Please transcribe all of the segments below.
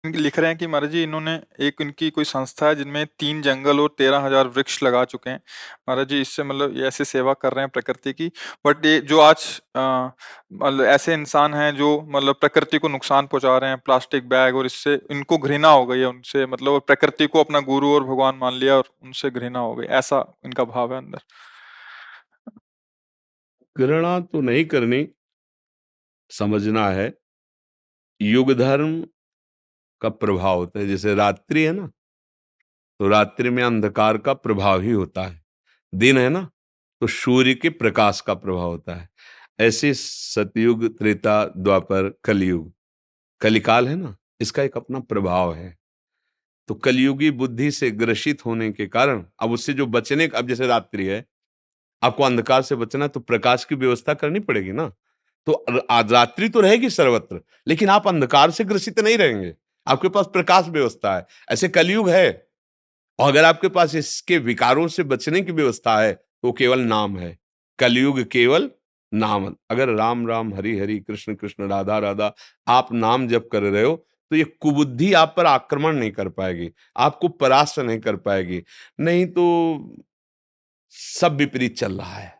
लिख रहे हैं कि महाराज जी इन्होंने एक इनकी कोई संस्था है जिनमें 3 जंगल और 13,000 वृक्ष लगा चुके हैं महाराज जी। इससे मतलब ये ऐसे सेवा कर रहे हैं प्रकृति की। बट ये जो आज मतलब ऐसे इंसान हैं जो मतलब प्रकृति को नुकसान पहुंचा रहे हैं, प्लास्टिक बैग, और इससे इनको घृणा हो गई है उनसे, मतलब वो प्रकृति को अपना गुरु और भगवान मान लिया और उनसे घृणा हो गई, ऐसा इनका भाव है अंदर। घृणा तो नहीं करनी, समझना है युग धर्म का प्रभाव होता है। जैसे रात्रि है ना, तो रात्रि में अंधकार का प्रभाव ही होता है। दिन है ना, तो सूर्य के प्रकाश का प्रभाव होता है। ऐसे सतयुग, त्रेता, द्वापर, कलयुग, कलिकाल है ना, इसका एक अपना प्रभाव है। तो कलयुगी बुद्धि से ग्रसित होने के कारण अब उससे जो बचने, अब जैसे रात्रि है, आपको अंधकार से बचना तो प्रकाश की व्यवस्था करनी पड़ेगी ना। तो आज रात्रि तो रहेगी सर्वत्र, लेकिन आप अंधकार से ग्रसित नहीं रहेंगे, आपके पास प्रकाश व्यवस्था है। ऐसे कलयुग है, और अगर आपके पास इसके विकारों से बचने की व्यवस्था है तो केवल नाम है। कलयुग केवल नाम। अगर राम राम हरि हरि कृष्ण कृष्ण राधा राधा आप नाम जप कर रहे हो, तो ये कुबुद्धि आप पर आक्रमण नहीं कर पाएगी, आपको परास्त नहीं कर पाएगी। नहीं तो सब विपरीत चल रहा है।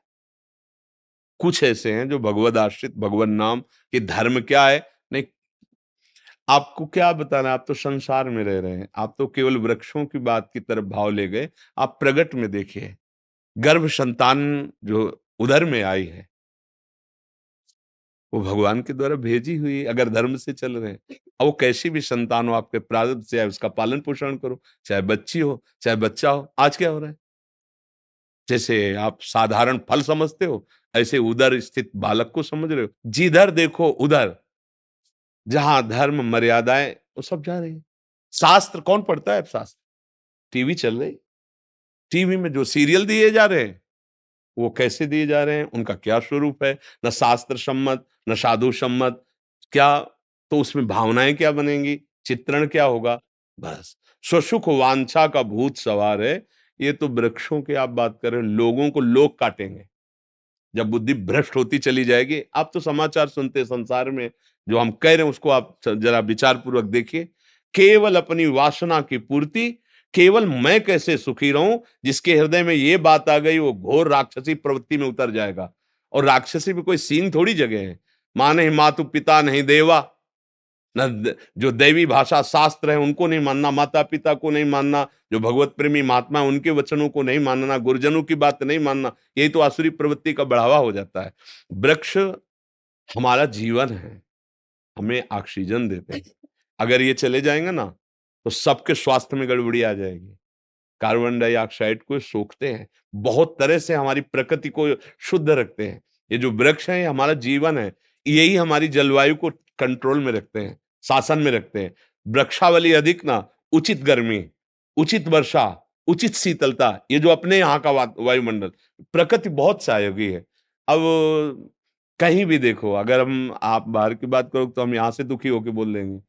कुछ ऐसे हैं जो भगवद आश्रित, भगवत नाम, ये धर्म क्या है नहीं, आपको क्या बताना। आप तो संसार में रह रहे हैं, आप तो केवल वृक्षों की बात की तरफ भाव ले गए। आप प्रगट में देखिए, गर्भ संतान जो उदर में आई है, वो भगवान के द्वारा भेजी हुई, अगर धर्म से चल रहे हैं। अब वो कैसी भी संतान हो, आपके प्रारब्ध से है, उसका पालन पोषण करो, चाहे बच्ची हो चाहे बच्चा हो। आज क्या हो रहा है, जैसे आप साधारण फल समझते हो, ऐसे उधर स्थित बालक को समझ रहे हो। जिधर देखो उधर, जहां धर्म मर्यादाएं, वो सब जा रही है। शास्त्र कौन पढ़ता है अब? शास्त्र टीवी चल रही, टीवी में जो सीरियल दिए जा रहे हैं, वो कैसे दिए जा रहे हैं, उनका क्या स्वरूप है, न शास्त्र सम्मत न साधु सम्मत। क्या, तो उसमें भावनाएं क्या बनेंगी, चित्रण क्या होगा? बस स्वसुख वांछा का भूत सवार है। ये तो वृक्षों की आप बात कर रहे हो, लोगों को लोग काटेंगे जब बुद्धि भ्रष्ट होती चली जाएगी। आप तो समाचार सुनते हैं, संसार में जो हम कह रहे हैं उसको आप जरा विचार पूर्वक देखिए। केवल अपनी वासना की पूर्ति, केवल मैं कैसे सुखी रहूं, जिसके हृदय में ये बात आ गई वो घोर राक्षसी प्रवृत्ति में उतर जाएगा। और राक्षसी में कोई सीन थोड़ी जगह है। माँ नहीं मातु, पिता नहीं देवा, जो दैवी भाषा शास्त्र है उनको नहीं मानना, माता पिता को नहीं मानना, जो भगवत प्रेमी महात्मा उनके वचनों को नहीं मानना, गुरुजनों की बात नहीं मानना, यही तो आसुरी प्रवृत्ति का बढ़ावा हो जाता है। वृक्ष हमारा जीवन है, हमें ऑक्सीजन देते हैं। अगर ये चले जाएंगे ना, तो सबके स्वास्थ्य में गड़बड़ी आ जाएगी। कार्बन डाइऑक्साइड को सोखते हैं, बहुत तरह से हमारी प्रकृति को शुद्ध रखते हैं। ये जो वृक्ष है, ये हमारा जीवन है, यही हमारी जलवायु को कंट्रोल में रखते हैं, शासन में रखते हैं। वृक्षावली अधिक ना, उचित गर्मी, उचित वर्षा, उचित शीतलता, ये जो अपने यहाँ का वायुमंडल, प्रकृति बहुत सहयोगी है। अब कहीं भी देखो, अगर हम आप बाहर की बात करो तो हम यहाँ से दुखी होकर बोल देंगे।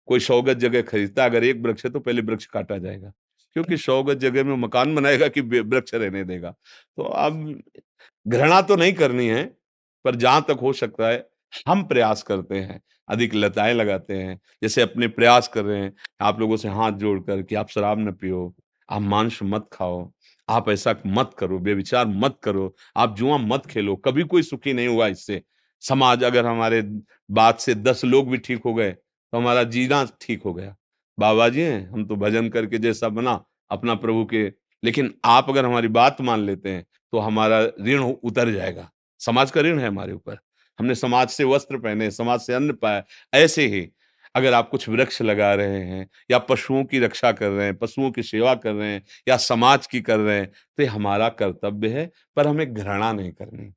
कोई 100 गज जगह खरीदता, अगर एक वृक्ष है तो पहले वृक्ष काटा जाएगा, क्योंकि 100 गज जगह में मकान बनाएगा कि वृक्ष रहने देगा। तो अब घृणा तो नहीं करनी है, पर जहां तक हो सकता है हम प्रयास करते हैं, अधिक लताएं लगाते हैं। जैसे अपने प्रयास कर रहे हैं आप लोगों से हाथ जोड़कर कि आप शराब न पियो, आप मांस मत खाओ, आप ऐसा मत करो, बेविचार मत करो, आप जुआ मत खेलो। कभी कोई सुखी नहीं हुआ इससे। समाज, अगर हमारे बात से 10 लोग भी ठीक हो गए तो हमारा जीना ठीक हो गया। बाबा जी हैं, हम तो भजन करके जैसा बना अपना प्रभु के, लेकिन आप अगर हमारी बात मान लेते हैं तो हमारा ऋण उतर जाएगा। समाज का ऋण है हमारे ऊपर, हमने समाज से वस्त्र पहने, समाज से अन्न पाया। ऐसे ही अगर आप कुछ वृक्ष लगा रहे हैं, या पशुओं की रक्षा कर रहे हैं, पशुओं की सेवा कर रहे हैं, या समाज की कर रहे हैं, तो ये हमारा कर्तव्य है। पर हमें घृणा नहीं करनी।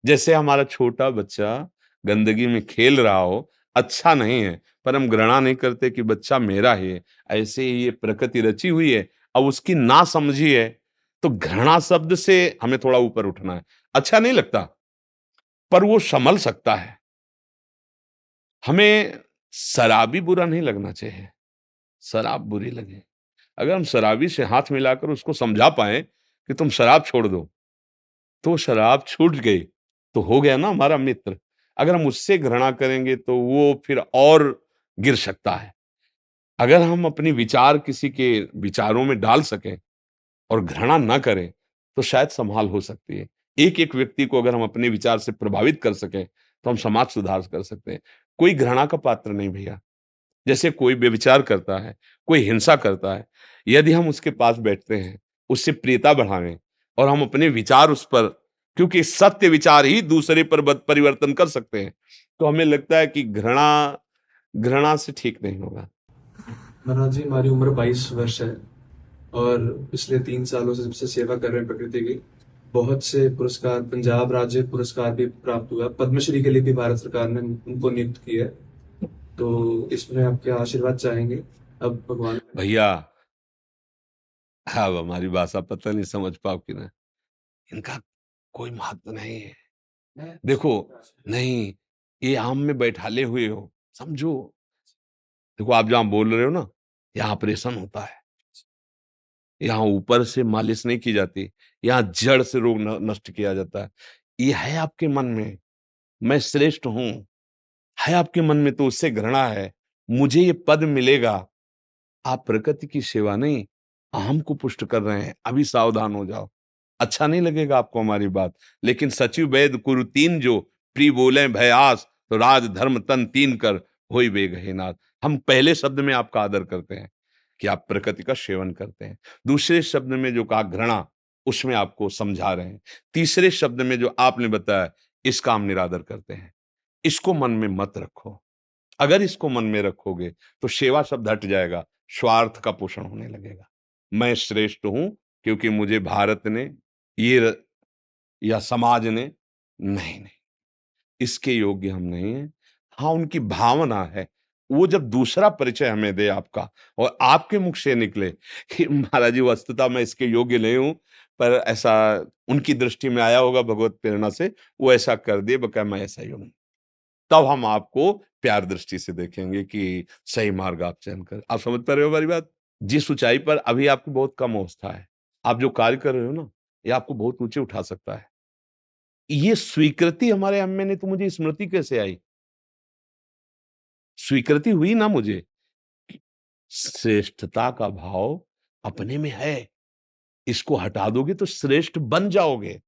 जैसे हमारा छोटा बच्चा गंदगी में खेल रहा हो, अच्छा नहीं है, पर हम घृणा नहीं करते कि बच्चा मेरा ही है। ऐसे ही ये प्रकृति रची हुई है, अब उसकी ना समझी है, तो घृणा शब्द से हमें थोड़ा ऊपर उठना है। अच्छा नहीं लगता, पर वो संभल सकता है। हमें शराबी बुरा नहीं लगना चाहिए, शराब बुरी लगे। अगर हम शराबी से हाथ मिलाकर उसको समझा पाए कि तुम शराब छोड़ दो, तो शराब छूट गई, तो हो गया ना हमारा मित्र। अगर हम उससे घृणा करेंगे तो वो फिर और गिर सकता है। अगर हम अपनी विचार किसी के विचारों में डाल सकें और घृणा ना करें, तो शायद संभाल हो सकती है। एक-एक व्यक्ति को अगर हम अपने विचार से प्रभावित कर सकें, तो हम समाज सुधार कर सकते हैं। कोई घृणा का पात्र नहीं भैया। जैसे कोई व्यभिचार करता है, कोई हिंसा करता है, यदि हम उसके पास बैठते हैं, उससे प्रियता बढ़ावें और हम अपने विचार उस पर, क्योंकि सत्य विचार ही दूसरे पर परिवर्तन कर सकते हैं, तो हमें लगता है कि घृणा घृणा से ठीक नहीं होगा। महाराज जी, हमारी उम्र 22 वर्ष है और पिछले 3 सालों से जब से सेवा कर रहे हैं प्रकृति की, बहुत से पुरस्कार, पंजाब राज्य पुरस्कार भी प्राप्त हुआ। पद्मश्री के लिए भी भारत सरकार ने उनको नियुक्त किया है। तो इसमें आपके आशीर्वाद चाहेंगे। अब भगवान भैया, अब हमारी भाषा पता नहीं समझ पाओ कि ना, इनका कोई महत्व नहीं है। देखो, नहीं, ये आम में बैठाले हुए हो, समझो। देखो, आप जहाँ बोल रहे हो ना, यहाँ ऑपरेशन होता है। यहाँ ऊपर से मालिश नहीं की जाती, यहाँ जड़ से रोग नष्ट किया जाता है। ये है आपके मन में, मैं श्रेष्ठ हूँ, है आपके मन में, तो उससे घृणा है, मुझे ये पद मिलेगा। आप प्रकृति की सेवा नहीं, अहम को पुष्ट कर रहे हैं, अभी सावधान हो जाओ। अच्छा नहीं लगेगा आपको हमारी बात, लेकिन सचिव वैद कुरु तीन जो, प्री बोले भयास, तो राज धर्म तन तीन कर, होई बेगहे नाथ। हम पहले शब्द में आपका आदर करते हैं कि आप प्रकृति का सेवन करते हैं। दूसरे शब्द में जो कहा घृणा, उसमें आपको समझा रहे हैं। तीसरे शब्द में जो आपने बताया, इसका हम निरादर करते हैं। इसको मन में मत रखो। अगर इसको मन में रखोगे तो सेवा शब्द हट जाएगा, स्वार्थ का पोषण होने लगेगा। मैं श्रेष्ठ हूं क्योंकि मुझे भारत ने ये या समाज ने, नहीं नहीं, इसके योग्य हम नहीं हैं। हाँ, उनकी भावना है। वो जब दूसरा परिचय हमें दे आपका और आपके मुख से निकले कि महाराज जी वस्तुतः मैं इसके योग्य नहीं हूं, पर ऐसा उनकी दृष्टि में आया होगा भगवत प्रेरणा से, वो ऐसा कर दिए, बका मैं ऐसा ही हूं। तब हम आपको प्यार दृष्टि से देखेंगे कि सही मार्ग आप चयन कर। आप समझ पा रहे हो हमारी बात? जिस ऊंचाई पर अभी आपकी बहुत कम अवस्था है, आप जो कार्य कर रहे हो ना, ये आपको बहुत ऊंचे उठा सकता है। ये स्वीकृति हमारे हम में नहीं, तो मुझे स्मृति कैसे आई? स्वीकृति हुई ना मुझे कि श्रेष्ठता का भाव अपने में है। इसको हटा दोगे तो श्रेष्ठ बन जाओगे।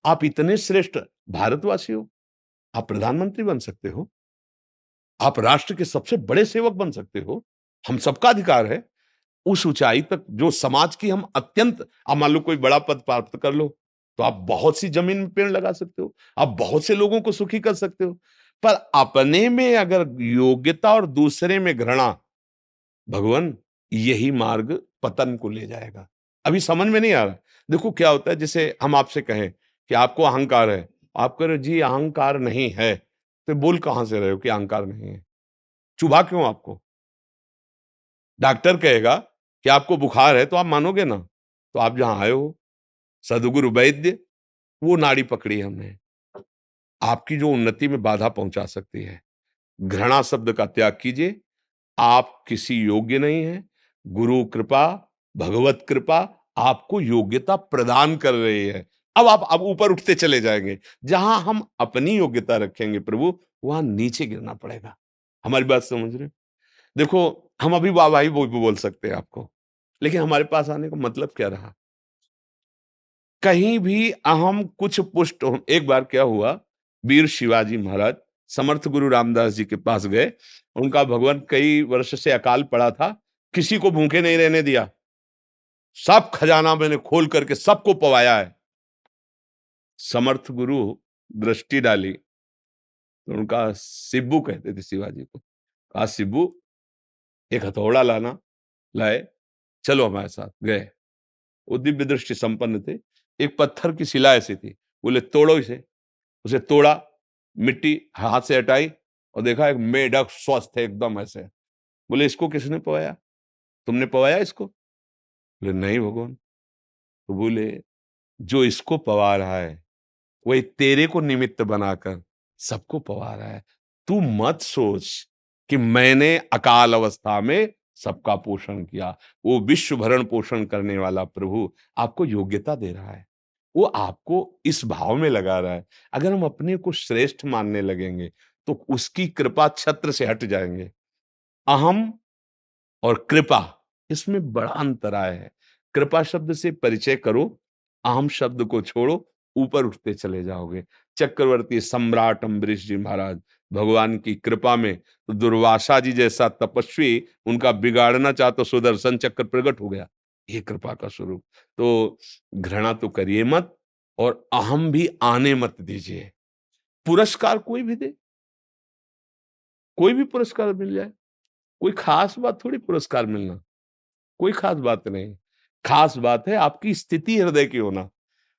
आप इतने श्रेष्ठ भारतवासी हो, आप प्रधानमंत्री बन सकते हो, आप राष्ट्र के सबसे बड़े सेवक बन सकते हो। हम सबका अधिकार है उस ऊंचाई तक जो समाज की हम अत्यंत, आप मान लो कोई बड़ा पद प्राप्त कर लो, तो आप बहुत सी जमीन में पेड़ लगा सकते हो, आप बहुत से लोगों को सुखी कर सकते हो। पर अपने में अगर योग्यता और दूसरे में घृणा, भगवान, यही मार्ग पतन को ले जाएगा। अभी समझ में नहीं आ रहा। देखो क्या होता है, जैसे हम आपसे कहें कि आपको अहंकार है, आप कह रहे हो जी अहंकार नहीं है, तो बोल कहां से रहे हो कि अहंकार नहीं है? चुभा क्यों आपको? डॉक्टर कहेगा कि आपको बुखार है तो आप मानोगे ना? तो आप जहां आए हो, सद्गुरु वैद्य, वो नाड़ी पकड़ी है हमने, आपकी जो उन्नति में बाधा पहुंचा सकती है। घृणा शब्द का त्याग कीजिए। आप किसी योग्य नहीं हैं। गुरु कृपा, भगवत कृपा आपको योग्यता प्रदान कर रही है। अब ऊपर उठते चले जाएंगे। जहां हम अपनी योग्यता रखेंगे प्रभु, वहां नीचे गिरना पड़ेगा। हमारी बात समझ रहे हो? देखो, हम अभी वाहवाही बोल सकते हैं आपको, लेकिन हमारे पास आने का मतलब क्या रहा? कहीं भी अहम कुछ पुष्ट हो। एक बार क्या हुआ, वीर शिवाजी महाराज समर्थ गुरु रामदास जी के पास गए। उनका भगवान कई वर्ष से अकाल पड़ा था, किसी को भूखे नहीं रहने दिया, सब खजाना मैंने खोल करके सबको पवाया है। समर्थ गुरु दृष्टि डाली तो उनका, सिब्बू कहते थे शिवाजी को, कहा सिब्बू एक हथौड़ा लाना, लाए, चलो हमारे साथ गए। वो दिव्य दृष्टि संपन्न थे। एक पत्थर की शिला ऐसी थी, बोले तोड़ो इसे। उसे तोड़ा, मिट्टी हाथ से हटाई और देखा एक मेढक स्वस्थ है एकदम ऐसे। बोले इसको किसने पवाया? तुमने पवाया इसको? बोले नहीं भगवान। तो बोले जो इसको पवा रहा है वही तेरे को निमित्त बनाकर सबको पवा रहा है। तू मत सोच कि मैंने अकाल अवस्था में सबका पोषण किया। वो विश्व भरण पोषण करने वाला प्रभु आपको योग्यता दे रहा है, वो आपको इस भाव में लगा रहा है। अगर हम अपने को श्रेष्ठ मानने लगेंगे तो उसकी कृपा छत्र से हट जाएंगे। अहम और कृपा, इसमें बड़ा अंतराय है। कृपा शब्द से परिचय करो, अहम शब्द को छोड़ो, ऊपर उठते चले जाओगे। चक्रवर्ती सम्राट अम्बरीश जी महाराज भगवान की कृपा में, तो दुर्वासा जी जैसा तपस्वी, उनका बिगाड़ना चाहता सुदर्शन चक्र प्रकट हो गया। ये कृपा का स्वरूप। तो घृणा तो करिए मत, और अहम भी आने मत दीजिए। पुरस्कार कोई भी दे, कोई भी पुरस्कार मिल जाए, कोई खास बात थोड़ी पुरस्कार मिलना, कोई खास बात नहीं। खास बात है आपकी स्थिति हृदय की होना।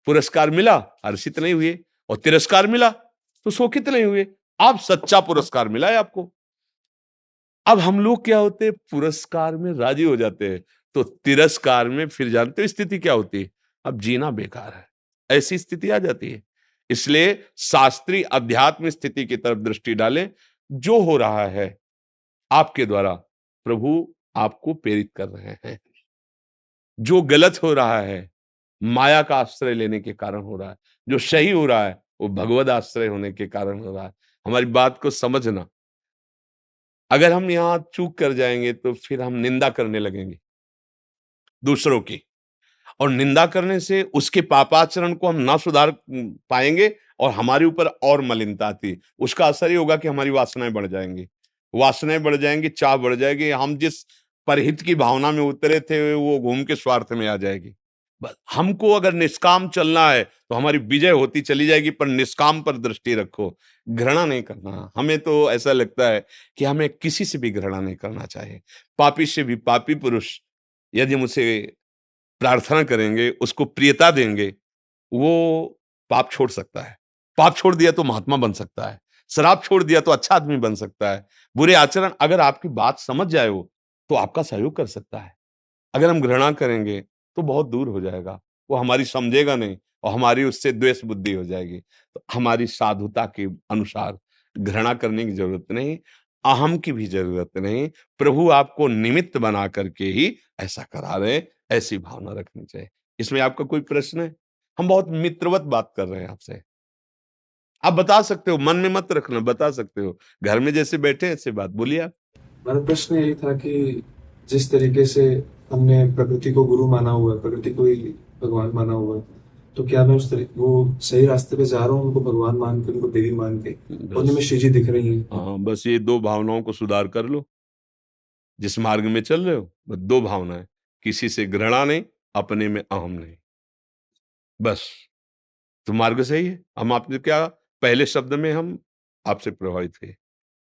पुरस्कार मिला, हर्षित नहीं हुए, और तिरस्कार मिला तो शोकित नहीं हुए। आप सच्चा पुरस्कार मिला है आपको। अब हम लोग क्या होते हैं, पुरस्कार में राजी हो जाते हैं, तो तिरस्कार में फिर जानते हो स्थिति क्या होती है, अब जीना बेकार है, ऐसी स्थिति आ जाती है। इसलिए शास्त्रीय अध्यात्म स्थिति की तरफ दृष्टि डालें। जो हो रहा है आपके द्वारा, प्रभु आपको प्रेरित कर रहे हैं। जो गलत हो रहा है, माया का आश्रय लेने के कारण हो रहा है। जो सही हो रहा है, वो भगवद आश्रय होने के कारण हो रहा है। हमारी बात को समझना। अगर हम यहां चूक कर जाएंगे तो फिर हम निंदा करने लगेंगे दूसरों की, और निंदा करने से उसके पापाचरण को हम ना सुधार पाएंगे, और हमारे ऊपर और मलिनता आती। उसका असर ये होगा कि हमारी वासनाएं बढ़ जाएंगी, वासनाएं बढ़ जाएंगी, चाह बढ़ जाएगी। हम जिस परहित की भावना में उतरे थे, वो घूम के स्वार्थ में आ जाएगी। बस हमको अगर निष्काम चलना है तो हमारी विजय होती चली जाएगी, पर निष्काम पर दृष्टि रखो। घृणा नहीं करना। हमें तो ऐसा लगता है कि हमें किसी से भी घृणा नहीं करना चाहिए। पापी से भी पापी पुरुष यदि मुझसे प्रार्थना करेंगे, उसको प्रियता देंगे, वो पाप छोड़ सकता है। पाप छोड़ दिया तो महात्मा बन सकता है। शराब छोड़ दिया तो अच्छा आदमी बन सकता है। बुरे आचरण, अगर आपकी बात समझ जाए वो, तो आपका सहयोग कर सकता है। अगर हम घृणा करेंगे तो बहुत दूर हो जाएगा, वो हमारी समझेगा नहीं, और हमारी उससे द्वेष बुद्धि हो जाएगी। तो हमारी साधुता के अनुसार घृणा करने की जरूरत नहीं, अहम की भी जरूरत नहीं। प्रभु आपको निमित्त बना करके ही ऐसा करा रहे, ऐसी भावना रखनी चाहिए। इसमें आपका कोई प्रश्न है? हम बहुत मित्रवत बात कर रहे हैं आपसे। आप बता सकते हो, मन में मत रखना, बता सकते हो। घर में जैसे बैठे ऐसे बात बोलिए आप। मेरा प्रश्न यही था कि जिस तरीके से हमने प्रकृति को गुरु माना हुआ है, प्रकृति को ही भगवान माना हुआ है, तो क्या मैं वो सही रास्ते पे जा रहा हूँ, उनको भगवान मान के, उनको देवी मान के, उन्हीं में श्री जी दिख रही हैं? हाँ, बस ये दो भावनाओं को सुधार कर लो। जिस मार्ग में चल रहे हो, बस दो भावनाएं, किसी से घृणा नहीं, अपने में अहम नहीं, बस तो मार्ग सही है। हम आपने क्या, पहले शब्द में हम आपसे प्रभावित थे,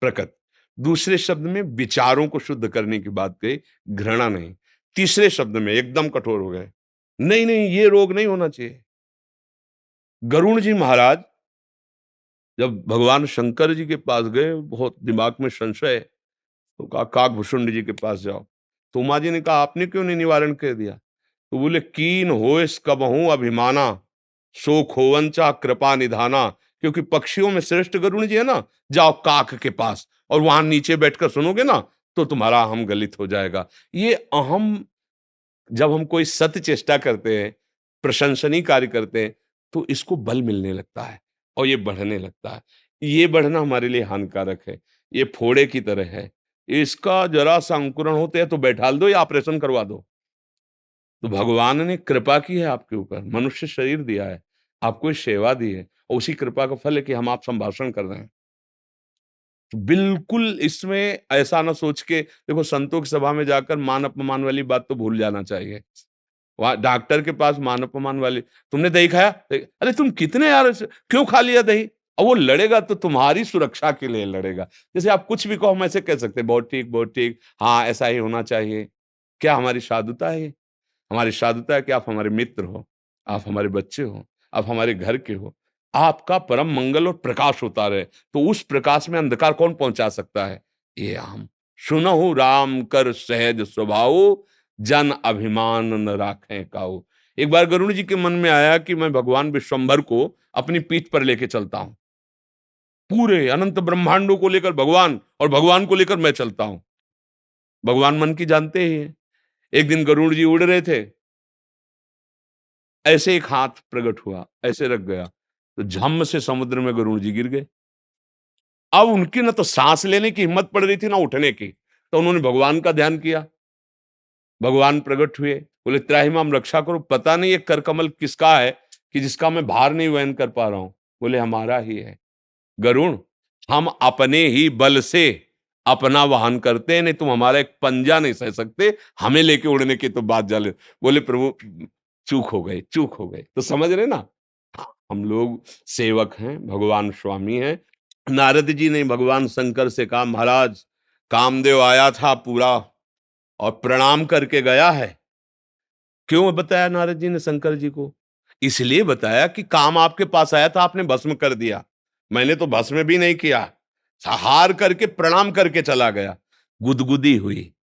प्रकट। दूसरे शब्द में विचारों को शुद्ध करने की बात कही, घृणा नहीं। तीसरे शब्द में एकदम कठोर हो गए, नहीं नहीं ये रोग नहीं होना चाहिए। गरुड़ जी महाराज जब भगवान शंकर जी के पास गए, बहुत दिमाग में संशय, तो कहा काकभूषुंड जी के पास जाओ। तो उमा जी ने कहा आपने क्यों नहीं निवारण कर दिया? तो बोले कीन होइस कबहू अभिमाना, सो खोवंचा कृपा निधाना। क्योंकि पक्षियों में श्रेष्ठ गरुण जी है ना, जाओ काक के पास, और वहां नीचे बैठकर सुनोगे ना, तो तुम्हारा अहम गलित हो जाएगा। ये अहम, जब हम कोई सत्य चेष्टा करते हैं, प्रशंसनीय कार्य करते हैं, तो इसको बल मिलने लगता है, और ये बढ़ने लगता है। ये बढ़ना हमारे लिए हानिकारक है। ये फोड़े की तरह है, इसका जरा सा अंकुरण होते हैं तो बैठाल दो या ऑपरेशन करवा दो। तो भगवान ने कृपा की है आपके ऊपर, मनुष्य शरीर दिया है, आपको ये सेवा दी है, और उसी कृपा का फल है कि हम आप संभाषण कर रहे हैं। तो बिल्कुल इसमें ऐसा ना सोच के, देखो संतों की सभा में जाकर मान अपमान वाली बात तो भूल जाना चाहिए। वहां डॉक्टर के पास मान अपमान वाली, तुमने दही खाया? अरे तुम कितने यार, क्यों खा लिया दही? और वो लड़ेगा तो तुम्हारी सुरक्षा के लिए लड़ेगा। जैसे आप कुछ भी कहो, हम ऐसे कह सकते हैं बहुत ठीक, बहुत ठीक, हाँ ऐसा ही होना चाहिए। क्या हमारी साधुता है ये? हमारी साधुता है कि आप हमारे मित्र हो, आप हमारे बच्चे हो, आप हमारे घर के हो, आपका परम मंगल और प्रकाश होता रहे, तो उस प्रकाश में अंधकार कौन पहुंचा सकता है? ये हम सुनहु राम कर सहज स्वभाव, जन अभिमान न राखें काऊ। एक बार गरुड़ जी के मन में आया कि मैं भगवान विश्वंभर को अपनी पीठ पर लेके चलता हूं, पूरे अनंत ब्रह्मांडों को लेकर भगवान, और भगवान को लेकर मैं चलता हूं। भगवान मन की जानते ही है। एक दिन गरुड़ जी उड़ रहे थे, ऐसे एक हाथ प्रकट हुआ, ऐसे रख गया, तो झम से समुद्र में गरुड़ जी गिर गए। अब उनकी ना तो सांस लेने की हिम्मत पड़ रही थी, ना उठने की। तो उन्होंने भगवान का ध्यान किया, भगवान प्रकट हुए, बोले त्राहिमाम रक्षा करो, पता नहीं ये कर कमल किसका है कि जिसका मैं भार नहीं वहन कर पा रहा हूं। बोले हमारा ही है गरुण, हम अपने ही बल से अपना वाहन करते हैं, नहीं तुम हमारा एक पंजा नहीं सह सकते, हमें लेके उड़ने की तो बात जाले। बोले प्रभु चूक हो गए, चूक हो गए। तो समझ रहे ना, हम लोग सेवक हैं, भगवान स्वामी हैं। नारद जी ने भगवान शंकर से कहा महाराज कामदेव आया था पूरा और प्रणाम करके गया है। क्यों बताया नारद जी ने शंकर जी को? इसलिए बताया कि काम आपके पास आया था, आपने भस्म कर दिया, मैंने तो भस्म भी नहीं किया, हार करके प्रणाम करके चला गया। गुदगुदी हुई,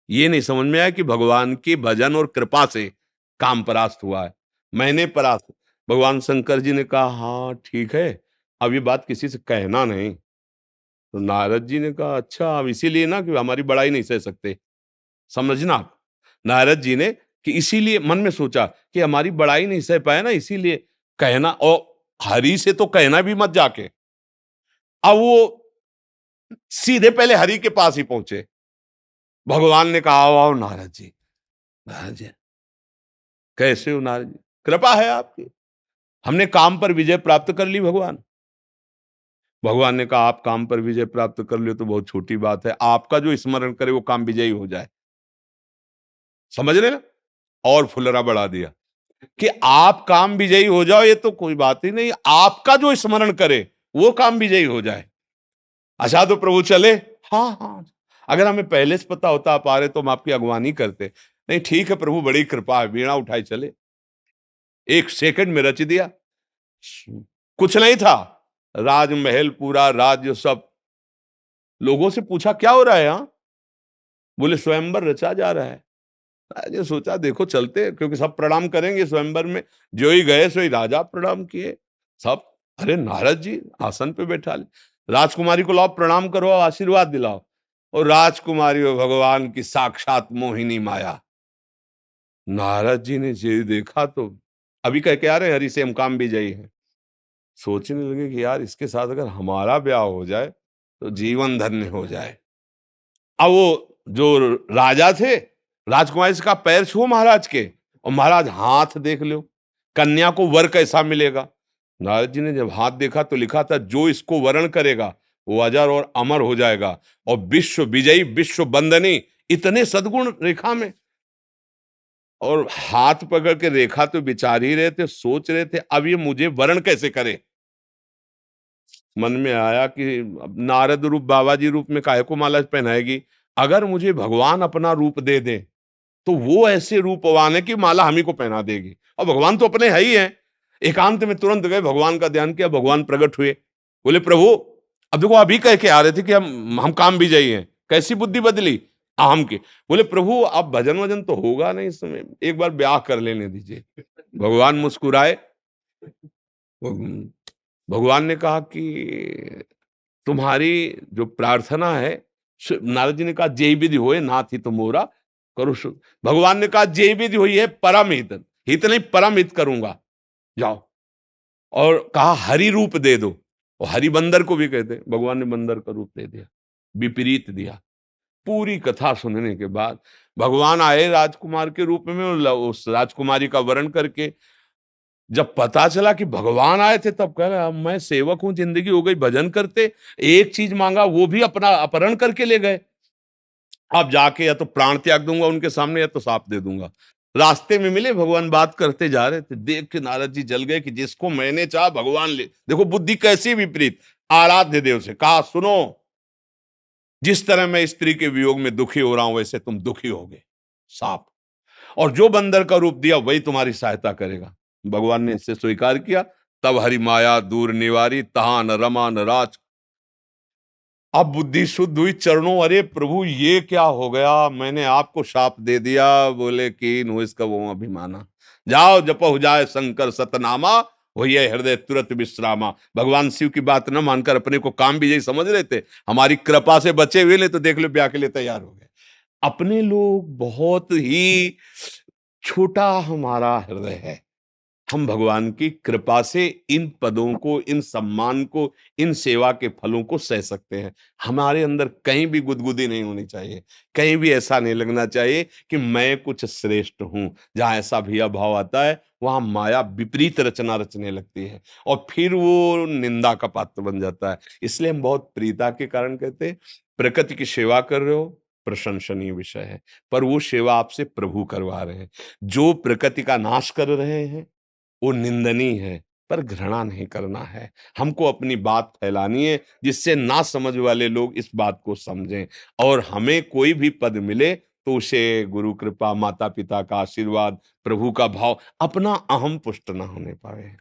ये नहीं समझ में आया कि भगवान के भजन और कृपा से काम परास्त हुआ है, मैंने परास्त। भगवान शंकर जी ने कहा हाँ ठीक है, अब ये बात किसी से कहना नहीं। तो नारद जी ने कहा अच्छा, अब इसीलिए ना कि हमारी बड़ाई नहीं सह सकते, समझना आप। नारद जी ने कि इसीलिए मन में सोचा कि हमारी बड़ाई नहीं सह पाए ना, इसीलिए कहना, और हरि से तो कहना भी मत जाके। अब वो सीधे पहले हरि के पास ही पहुंचे। भगवान ने कहा आओ आओ नारद जी। नारद जी कैसे हो नारद जी, कृपा है आपकी, हमने काम पर विजय प्राप्त कर ली भगवान। भगवान ने कहा आप काम पर विजय प्राप्त कर लियो तो बहुत छोटी बात है, आपका जो स्मरण करे वो काम विजयी हो जाए। समझ रहे ना, और फुलरा बढ़ा दिया कि आप काम विजयी हो जाओ ये तो कोई बात ही नहीं, आपका जो स्मरण करे वो काम विजयी हो जाए। अच्छा तो प्रभु चले, हाँ हाँ, अगर हमें पहले से पता होता आप आ रहे तो हम आपकी अगवानी करते। नहीं ठीक है प्रभु, बड़ी कृपा है, वीणा उठाई चले, 1 सेकंड में रच दिया। कुछ नहीं था, राजमहल पूरा राज्य सब। लोगों से पूछा क्या हो रहा है यहां? बोले स्वयंवर रचा जा रहा है। राजा सोचा देखो चलते, क्योंकि सब प्रणाम करेंगे स्वयंवर में, जो ही गए सो ही राजा प्रणाम किए सब। अरे नारद जी आसन पे बैठा ले, राजकुमारी को लाओ प्रणाम करो आशीर्वाद दिलाओ। और राजकुमारी और भगवान की साक्षात मोहिनी माया। नारद जी ने ये देखा तो अभी कह के आ रहे हरि से हम काम विजयी हैं। सोचने लगे कि यार इसके साथ अगर हमारा ब्याह हो जाए तो जीवन धन्य हो जाए। अब वो जो राजा थे, राजकुमारी से कहा पैर छुओ महाराज के, और महाराज हाथ देख लो, कन्या को वर कैसा मिलेगा। नारद जी ने जब हाथ देखा तो लिखा था जो इसको वरण करेगा वो अजर और अमर हो जाएगा, और विश्व विजयी विश्व बंदनी, इतने सद्गुण रेखा में। और हाथ पकड़ के रेखा तो विचार ही रहे थे, सोच रहे थे अब ये मुझे वरण कैसे करे। मन में आया कि अब नारद रूप बाबा जी रूप में काहे को माला पहनाएगी, अगर मुझे भगवान अपना रूप दे दे तो वो ऐसे रूपवान है कि माला हम ही को पहना देगी, और भगवान तो अपने है ही हैं। एकांत में तुरंत गए, भगवान का ध्यान किया, भगवान प्रकट हुए। बोले प्रभु अब देखो अभी कह के आ रहे थे कि हम काम विजयी हैं, कैसी बुद्धि बदली अहम की। बोले प्रभु अब भजन वजन तो होगा नहीं इस समय, एक बार ब्याह कर लेने दीजिए। भगवान मुस्कुराए। भगवान ने कहा कि तुम्हारी जो प्रार्थना है, नारद जी ने कहा जय विधि होए नाथ हित मोरा करो। भगवान ने कहा जय विधि हुई है परम हित, हित नहीं परम हित करूंगा, जाओ। और कहा हरि रूप दे दो, और हरि बंदर को भी कहते, भगवान ने बंदर का रूप दे दिया, विपरीत दिया। पूरी कथा सुनने के बाद भगवान आए राजकुमार के रूप में, उस राजकुमारी का वर्ण करके। जब पता चला कि भगवान आए थे तब कह रहा मैं सेवक हूं, जिंदगी हो गई भजन करते, एक चीज मांगा वो भी अपना अपहरण करके ले गए। अब जाके या तो प्राण त्याग दूंगा उनके सामने या तो साप दे दूंगा। रास्ते में मिले, भगवान बात करते जा रहे थे, देख के नारद जी जल गए कि जिसको मैंने चाहा भगवान ले। देखो बुद्धि कैसी विपरीत। आराध्य देव से कहा सुनो, जिस तरह मैं स्त्री के वियोग में दुखी हो रहा हूं वैसे तुम दुखी होगे साप, और जो बंदर का रूप दिया वही तुम्हारी सहायता करेगा। भगवान ने इससे स्वीकार किया। तब हरि माया दूर निवारी, तहा न रमा न राज। अब बुद्धि शुद्ध हुई चरणों, अरे प्रभु ये क्या हो गया, मैंने आपको शाप दे दिया। बोले कि नो इसका वो अभिमाना, जाओ जपो जाए शंकर सतनामा, वही है हृदय तुरंत विश्रामा। भगवान शिव की बात न मानकर अपने को काम भी यही समझ रहे थे, हमारी कृपा से बचे हुए ले तो देख लो ब्याह के लिए तैयार हो गए। अपने लोग बहुत ही छोटा हमारा हृदय है, हम भगवान की कृपा से इन पदों को, इन सम्मान को, इन सेवा के फलों को सह सकते हैं। हमारे अंदर कहीं भी गुदगुदी नहीं होनी चाहिए, कहीं भी ऐसा नहीं लगना चाहिए कि मैं कुछ श्रेष्ठ हूँ। जहाँ ऐसा भैया भाव आता है, वहाँ माया विपरीत रचना रचने लगती है और फिर वो निंदा का पात्र बन जाता है। इसलिए हम बहुत प्रियता के कारण कहते हैं, प्रकृति की सेवा कर रहे हो, प्रशंसनीय विषय है, पर वो सेवा आपसे प्रभु करवा रहे हैं। जो प्रकृति का नाश कर रहे हैं, वो निंदनीय है, पर घृणा नहीं करना है। हमको अपनी बात फैलानी है, जिससे ना समझ वाले लोग इस बात को समझें और हमें कोई भी पद मिले तो उसे गुरु कृपा, माता-पिता का आशीर्वाद, प्रभु का भाव, अपना अहम पुष्ट ना होने पाए।